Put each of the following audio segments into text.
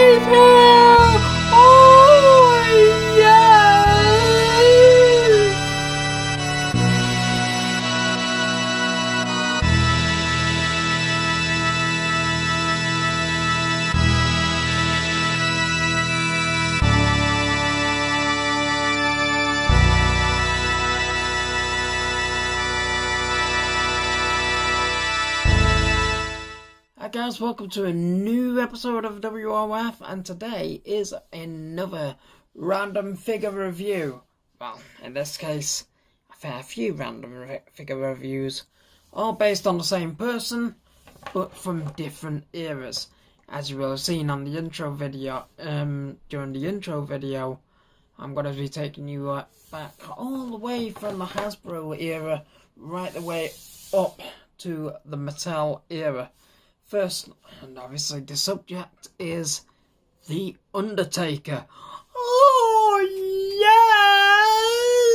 He's here! Oh, yes! Hi guys, welcome to a new episode of WOF, and today is another random figure review. Well, in this case, a fair few random figure reviews, all based on the same person, but from different eras. As you will have seen on the intro video, during the intro video, I'm going to be taking you back all the way from the Hasbro era, right the way up to the Mattel era. First, and obviously the subject is the Undertaker. Oh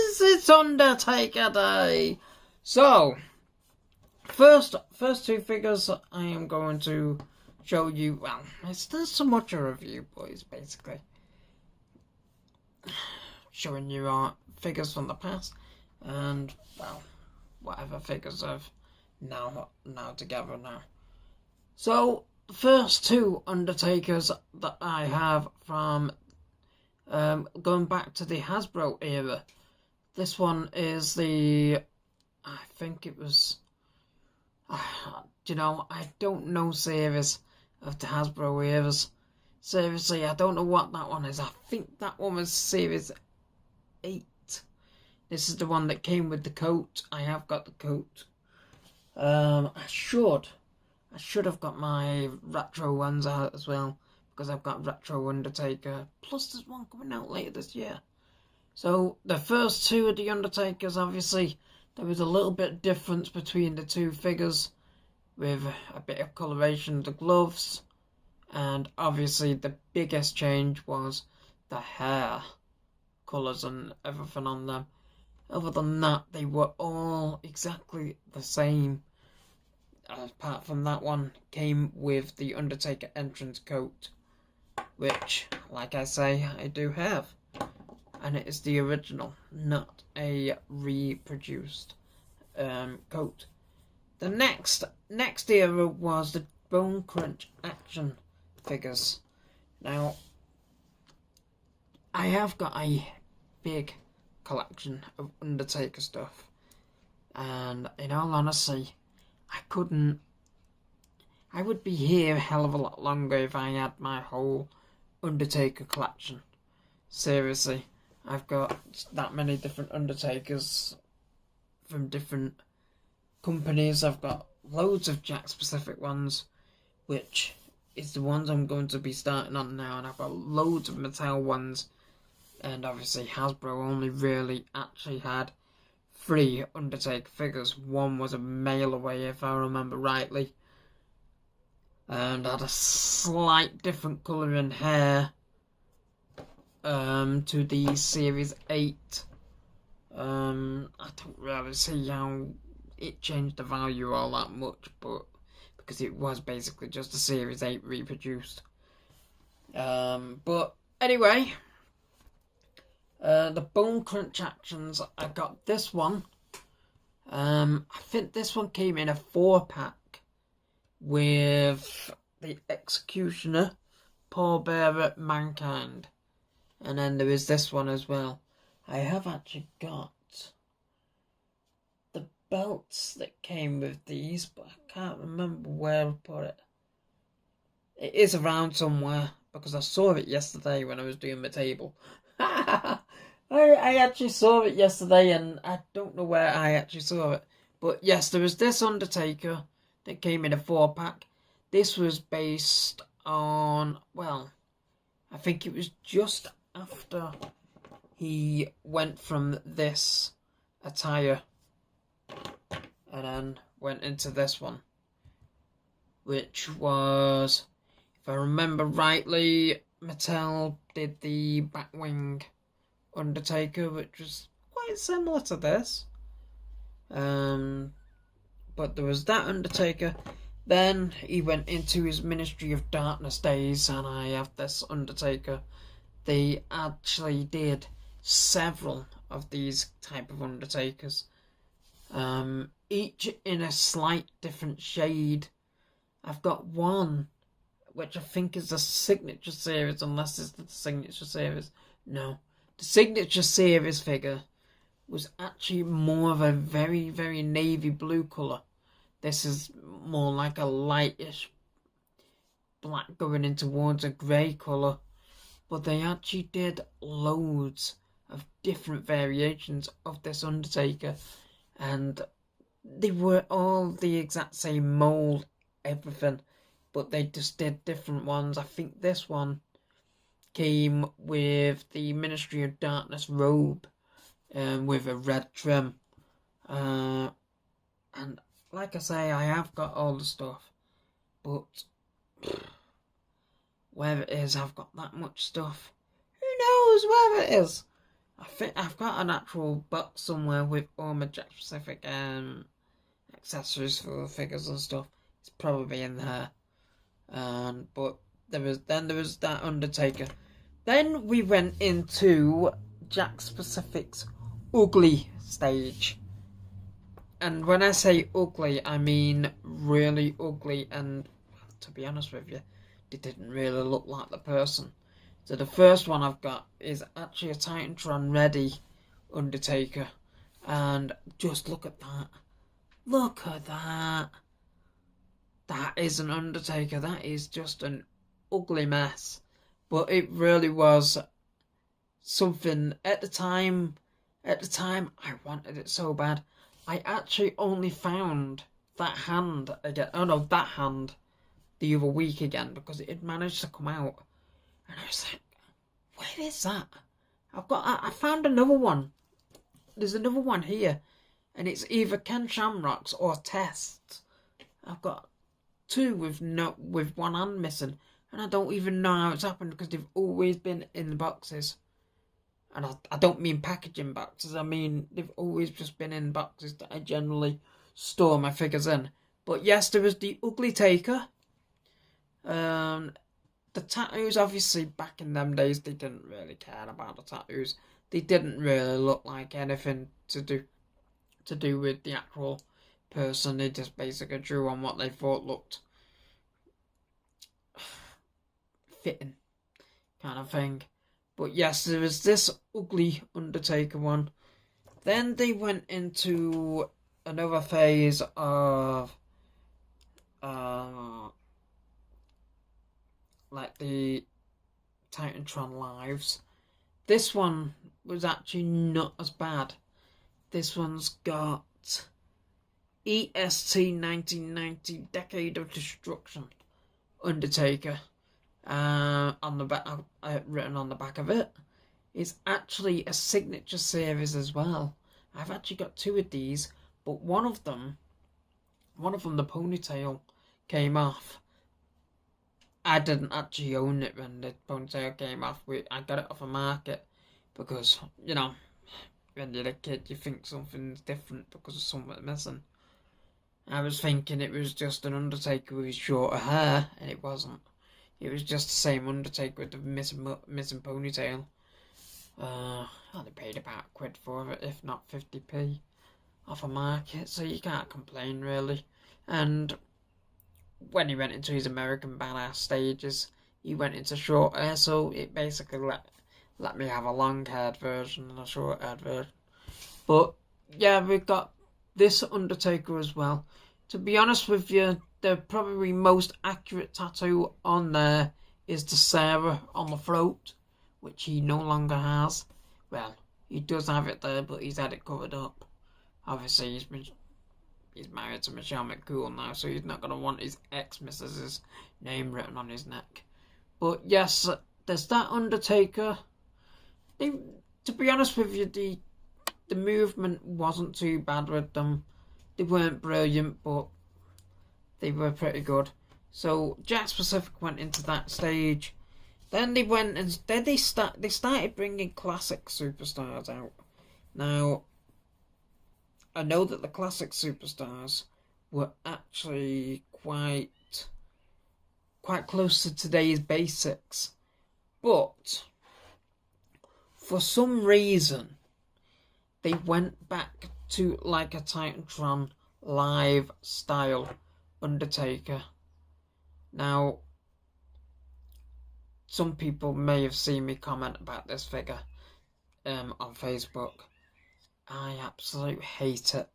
yes, it's Undertaker Day. So, first two figures I am going to show you. Well, it's not so much a review, boys. Basically, showing you our figures from the past, and well, whatever figures I've now together now. So, the first two Undertakers that I have from going back to the Hasbro era. This one is the, I think it was, you know, I don't know series of the Hasbro eras. Seriously, I don't know what that one is. I think that one was series 8. This is the one that came with the coat. I have got the coat. I should have got my retro ones out as well, because I've got retro Undertaker. Plus there's one coming out later this year. So the first two of the Undertakers, obviously, there was a little bit difference between the two figures, with a bit of coloration of the gloves. And obviously the biggest change was the hair colours and everything on them. Other than that, they were all exactly the same. Apart from that one, came with the Undertaker entrance coat, which, like I say, I do have. And it is the original, not a reproduced coat. The next era was the Bone Crunch action figures. Now, I have got a big collection of Undertaker stuff, and in all honesty, I would be here a hell of a lot longer if I had my whole Undertaker collection. Seriously, I've got that many different Undertakers from different companies. I've got loads of Jack specific ones, which is the ones I'm going to be starting on now, and I've got loads of Mattel ones, and obviously Hasbro only really actually had 3 Undertaker figures. One was a mail away, if I remember rightly, and had a slight different colour in hair to the Series 8. I don't really see how it changed the value all that much, but because it was basically just a Series 8 reproduced. But anyway, the Bone Crunch actions, I got this one. I think this one came in a 4-pack with the Executioner, Pallbearer, Mankind, and then there is this one as well. I have actually got the belts that came with these, but I can't remember where I put it. It is around somewhere, because I saw it yesterday when I was doing my table. I actually saw it yesterday, and I don't know where I actually saw it. But yes, there was this Undertaker that came in a 4-pack. This was based on, well, I think it was just after he went from this attire and then went into this one, which was, if I remember rightly, Mattel did the Batwing Undertaker, which was quite similar to this. But there was that Undertaker. Then he went into his Ministry of Darkness days, and I have this Undertaker. They actually did several of these type of Undertakers, each in a slight different shade. I've got one which I think is the Signature Series, unless it's the Signature Series. No, the Signature Series figure was actually more of a very, very navy blue colour. This is more like a lightish black going in towards a grey colour. But they actually did loads of different variations of this Undertaker. And they were all the exact same mould, everything. But they just did different ones. I think this one came with the Ministry of Darkness robe. With a red trim. And like I say, I have got all the stuff. But where it is, I've got that much stuff. Who knows where it is? I think I've got an actual box somewhere with all my Jack specific accessories for the figures and stuff. It's probably in there. But there was that Undertaker. Then we went into Jack Specific's ugly stage. And when I say ugly, I mean really ugly, and to be honest with you, they didn't really look like the person. So the first one I've got is actually a Titantron ready Undertaker. And just look at that. Look at that. That is an Undertaker. That is just an ugly mess. But it really was something at the time. At the time, I wanted it so bad. I actually only found that hand again. Oh no, that hand the other week again, because it had managed to come out. And I was like, where is that? I found another one. There's another one here. And it's either Ken Shamrock's or Test. I've got two with one hand missing. And I don't even know how it's happened, because they've always been in the boxes. And I don't mean packaging boxes. I mean, they've always just been in boxes that I generally store my figures in. But yes, there was the Ugly Taker. The tattoos, obviously, back in them days, they didn't really care about the tattoos. They didn't really look like anything to do with the actual person. They just basically drew on what they thought looked fitting, kind of thing. But yes, there was this ugly Undertaker one. Then they went into another phase of like the Titantron Lives. This one was actually not as bad. This one's got EST 1990 Decade of Destruction Undertaker on the back, written on the back of it. It's actually a signature series as well. I've actually got two of these, but one of them the ponytail came off. I didn't actually own it when the ponytail came off. I got it off a market because, you know, when you're a kid you think something's different because of something missing. I was thinking it was just an Undertaker with shorter hair, and it wasn't. It was just the same Undertaker with the missing ponytail. I only paid about £1 for it, if not 50p off a market, so you can't complain really. And when he went into his American Badass stages, he went into short hair, so it basically let me have a long-haired version and a short-haired version. But yeah, we've got this Undertaker as well. To be honest with you, the probably most accurate tattoo on there is the Sarah on the throat, which he no longer has. Well, he does have it there, but he's had it covered up. Obviously, he's married to Michelle McCool now, so he's not going to want his ex-missus's name written on his neck. But yes, there's that Undertaker. To be honest with you, the movement wasn't too bad with them. They weren't brilliant, but they were pretty good. So Jack Specific went into that stage. Then they went and they started bringing classic superstars out. Now, I know that the classic superstars were actually quite close to today's basics. But for some reason, they went back to like a Titantron live style Undertaker. Now, some people may have seen me comment about this figure on Facebook. I absolutely hate it.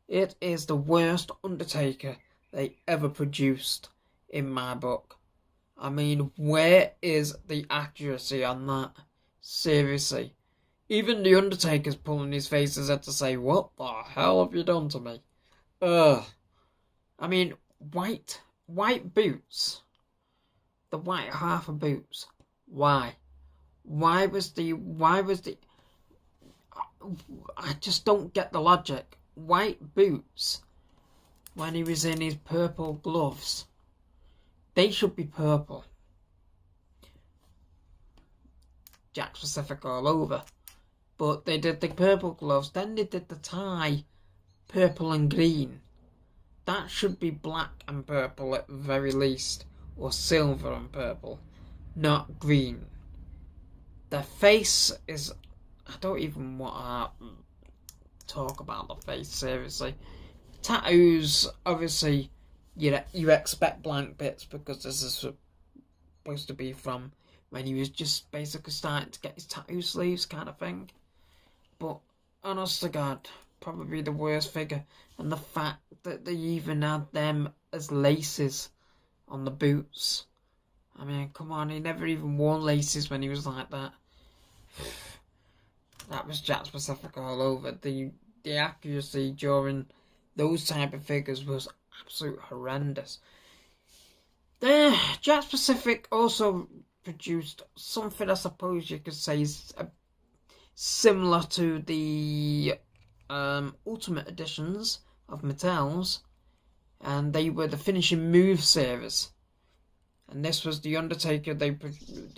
It is the worst Undertaker they ever produced in my book. I mean, where is the accuracy on that? Seriously. Even the Undertaker's pulling his face his head to say, what the hell have you done to me? Ugh. I mean, white boots. The white half of boots. Why? Why was the... I just don't get the logic. White boots, when he was in his purple gloves, they should be purple. Jack Pacific all over. But they did the purple gloves, then they did the tie purple and green. That should be black and purple at the very least, or silver and purple, not green. The face is... I don't even want to talk about the face, seriously. Tattoos, obviously, you expect blank bits because this is supposed to be from when he was just basically starting to get his tattoo sleeves kind of thing. But, honest to God, probably the worst figure. And the fact that they even had them as laces on the boots. I mean, come on, he never even wore laces when he was like that. That was Jack Pacific all over. The accuracy during those type of figures was absolutely horrendous. Jack Pacific also produced something I suppose you could say is similar to the Ultimate Editions of Mattel's, and they were the Finishing Move series. And this was the Undertaker they produced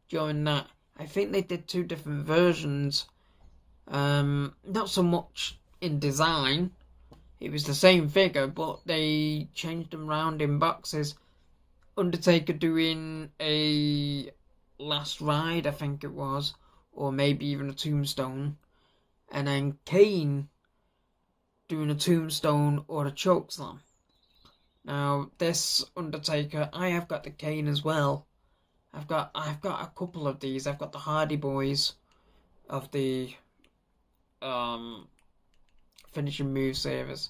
during that. I think they did two different versions. Not so much in design. It was the same figure, but they changed them around in boxes. Undertaker doing a Last Ride, I think it was, or maybe even a Tombstone. And then Kane doing a Tombstone or a Chokeslam. Now, this Undertaker, I have got the Kane as well. I've got a couple of these. I've got the Hardy Boys of the Finishing Move series,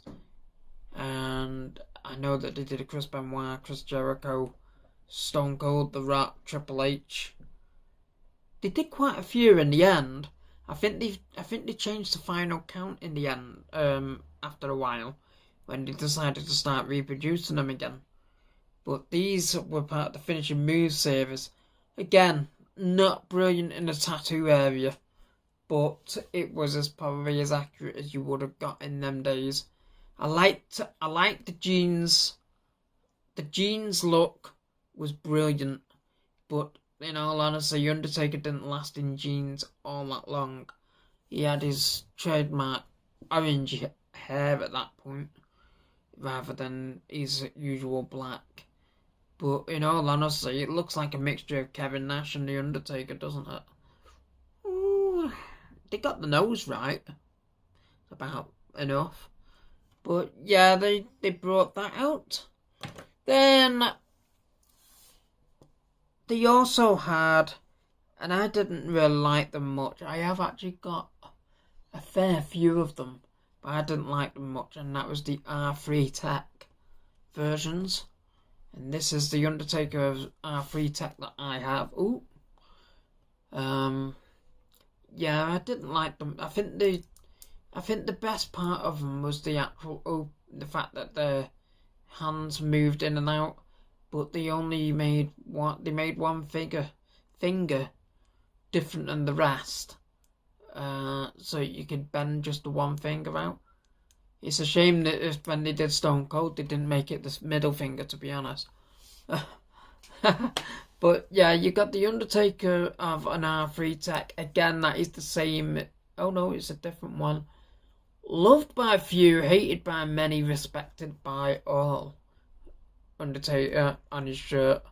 and I know that they did a Chris Benoit, Chris Jericho, Stone Cold, The Rock, Triple H. They did quite a few in the end. I think they changed the final count in the end after a while when they decided to start reproducing them again. But these were part of the Finishing Move series. Again, not brilliant in the tattoo area, but it was probably as accurate as you would have got in them days. I liked the jeans. The jeans look was brilliant, but in all honesty, Undertaker didn't last in jeans all that long. He had his trademark orange hair at that point, rather than his usual black. But in all honesty, it looks like a mixture of Kevin Nash and The Undertaker, doesn't it? Ooh, they got the nose right. About enough. But yeah, they brought that out. Then they also had, and I didn't really like them much. I have actually got a fair few of them, but I didn't like them much, and that was the R3 Tech versions. And this is the Undertaker of R3 Tech that I have. Ooh. Yeah, I didn't like them. I think the best part of them was the actual the fact that their hands moved in and out, but they only made one finger different than the rest. So you could bend just the one finger out. It's a shame that when they did Stone Cold, they didn't make it the middle finger, to be honest. But yeah, you got the Undertaker of an R3 Tech. Again, that is the same. Oh no, it's a different one. Loved by few, hated by many, respected by all. Undertaker on his shirt,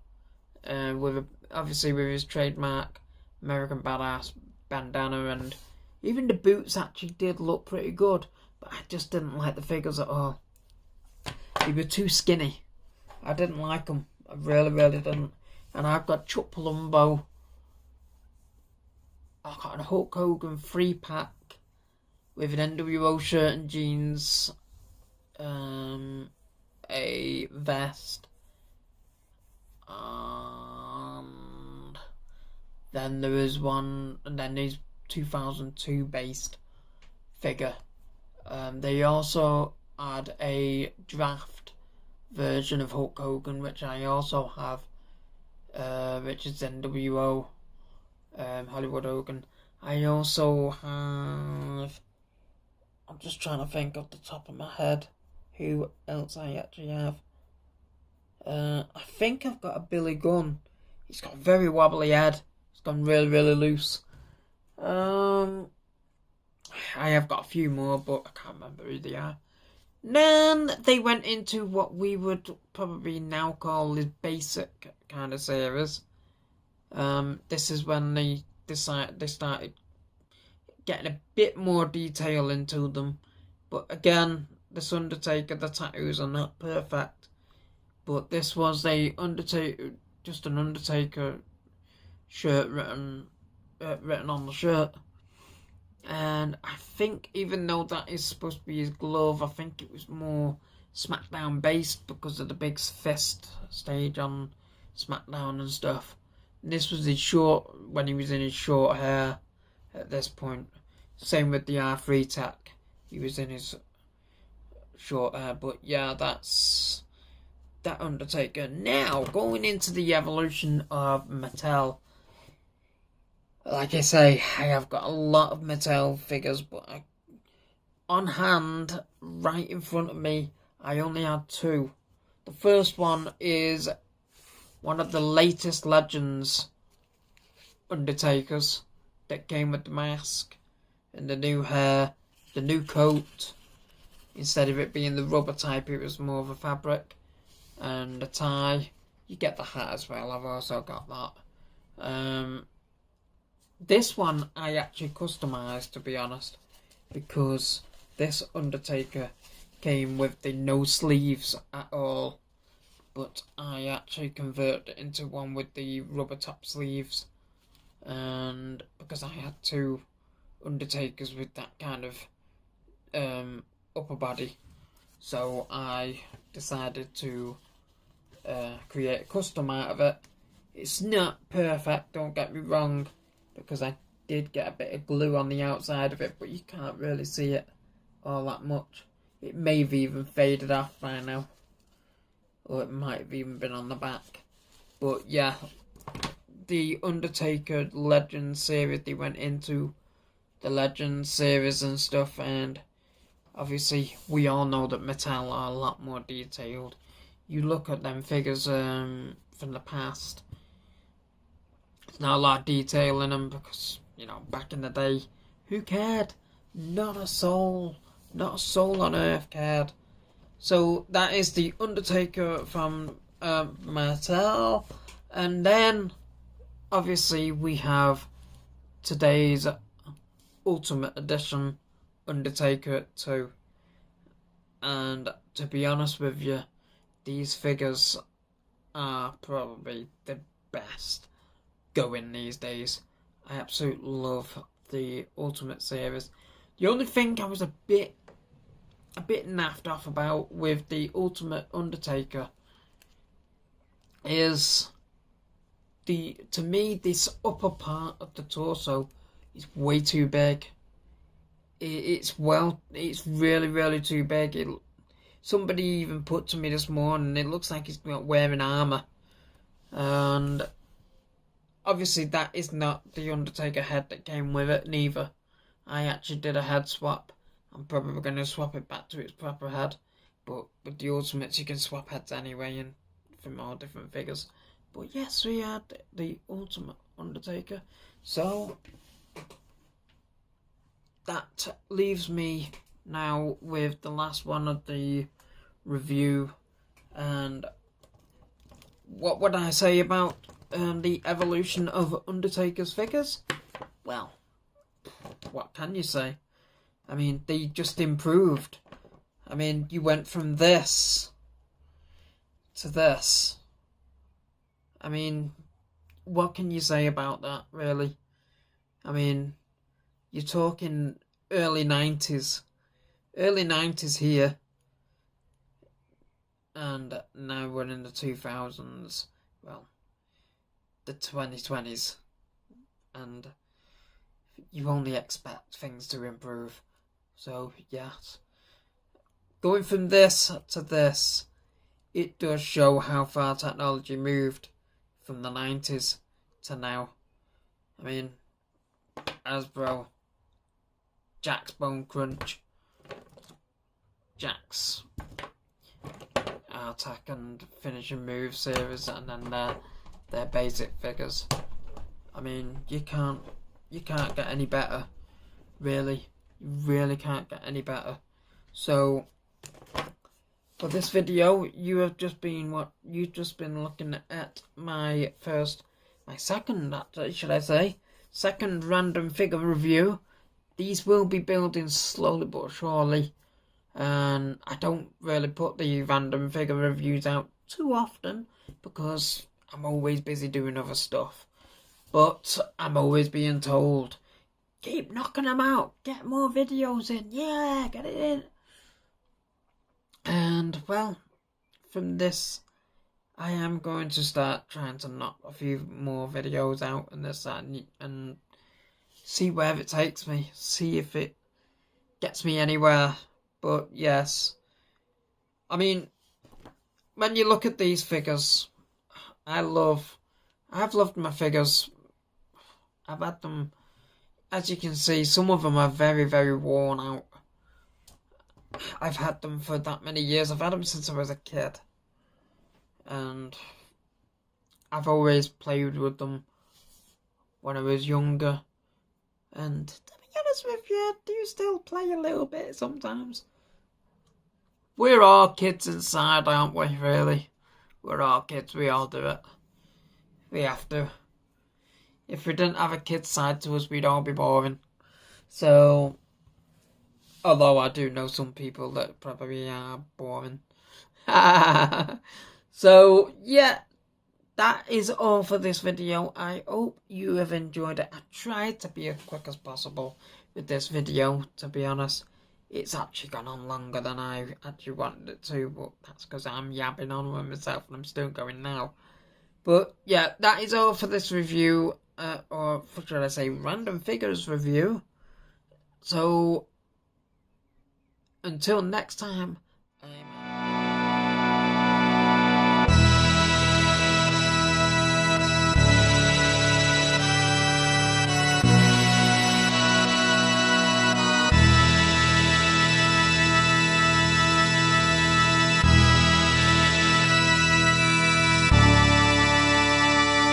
obviously with his trademark American Badass bandana, and even the boots actually did look pretty good, but I just didn't like the figures at all. They were too skinny. I didn't like them. I really, really didn't. And I've got Chuck Palumbo. I've got a Hulk Hogan 3-pack with an NWO shirt and jeans, a vest, and then there is one, and then there's 2002 based figure. They also had a draft version of Hulk Hogan, which I also have, which is NWO, Hollywood Hogan. I also have, I'm just trying to think off the top of my head who else I actually have. I think I've got a Billy Gunn. He's got a very wobbly head. It's gone really, really loose. I have got a few more, but I can't remember who they are. Then they went into what we would probably now call this basic kind of series. This is when they started getting a bit more detail into them. But again, this Undertaker, the tattoos are not perfect. But this was a Undertaker, just an Undertaker shirt written on the shirt. And I think even though that is supposed to be his glove, I think it was more SmackDown based because of the big fist stage on SmackDown and stuff. And this was his short, when he was in his short hair at this point. Same with the R3 Tech. He was in his short hair. But yeah, that's that Undertaker. Now, going into the evolution of Mattel. Like I say, I have got a lot of Mattel figures, but on hand, right in front of me, I only had two. The first one is one of the latest Legends Undertakers that came with the mask and the new hair, the new coat. Instead of it being the rubber type, it was more of a fabric. And the tie. You get the hat as well, I've also got that. This one I actually customised, to be honest, because this Undertaker came with the no sleeves at all, but I actually converted it into one with the rubber top sleeves, and because I had two Undertakers with that kind of upper body, so I decided to create a custom out of it. It's not perfect, don't get me wrong, because I did get a bit of glue on the outside of it, but you can't really see it all that much. It may have even faded off by now, or it might have even been on the back. But yeah, the Undertaker Legends series, they went into the Legends series and stuff, and obviously we all know that Mattel are a lot more detailed. You look at them figures from the past, there's not a lot of detail in them because, you know, back in the day, who cared? Not a soul on earth cared. So that is the Undertaker from Mattel. And then, obviously, we have today's Ultimate Edition Undertaker 2. And to be honest with you, these figures are probably the best going these days. I absolutely love the Ultimate series. The only thing I was a bit naffed off about with the Ultimate Undertaker is to me this upper part of the torso is way too big. It's really, really too big. Somebody even put to me this morning, it looks like he's wearing armour. And obviously that is not the Undertaker head that came with it, neither. I actually did a head swap. I'm probably going to swap it back to its proper head. But with the Ultimates you can swap heads anyway and from all different figures. But yes, we had the Ultimate Undertaker. So that leaves me now with the last one of the review, and what would I say about the evolution of Undertaker's figures? Well, what can you say? I mean, they just improved. I mean, you went from this to this. I mean, what can you say about that, really? I mean, you're talking early 90s. Early 90s here. And now we're in the 2000s. Well, the 2020s. And you only expect things to improve. So, yes. Going from this to this, it does show how far technology moved from the 90s to now. I mean, hasbro, Jack's Bone Crunch, Jack's Attack and Finishing Move series, and then their basic figures. I mean, you can't get any better, really. You really can't get any better. So, for this video, you've just been looking at my second random figure review. These will be building slowly but surely, and I don't really put the random figure reviews out too often because I'm always busy doing other stuff. But I'm always being told, keep knocking them out, get more videos in, yeah, get it in. And, well, from this, I am going to start trying to knock a few more videos out and see where it takes me, see if it gets me anywhere. But, yes, I mean, when you look at these figures, I've loved my figures. I've had them, as you can see, some of them are very, very worn out. I've had them for that many years. I've had them since I was a kid. And I've always played with them when I was younger. And to be honest with you, I do still play a little bit sometimes. We're all kids inside, aren't we, really? We're all kids, we all do it. We have to. If we didn't have a kid side to us, we'd all be boring. So, although I do know some people that probably are boring. So, yeah, that is all for this video. I hope you have enjoyed it. I tried to be as quick as possible with this video, to be honest. It's actually gone on longer than I actually wanted it to, but that's because I'm yabbing on with myself and I'm still going now. But, yeah, that is all for this review, or should I say random figures review. So, until next time,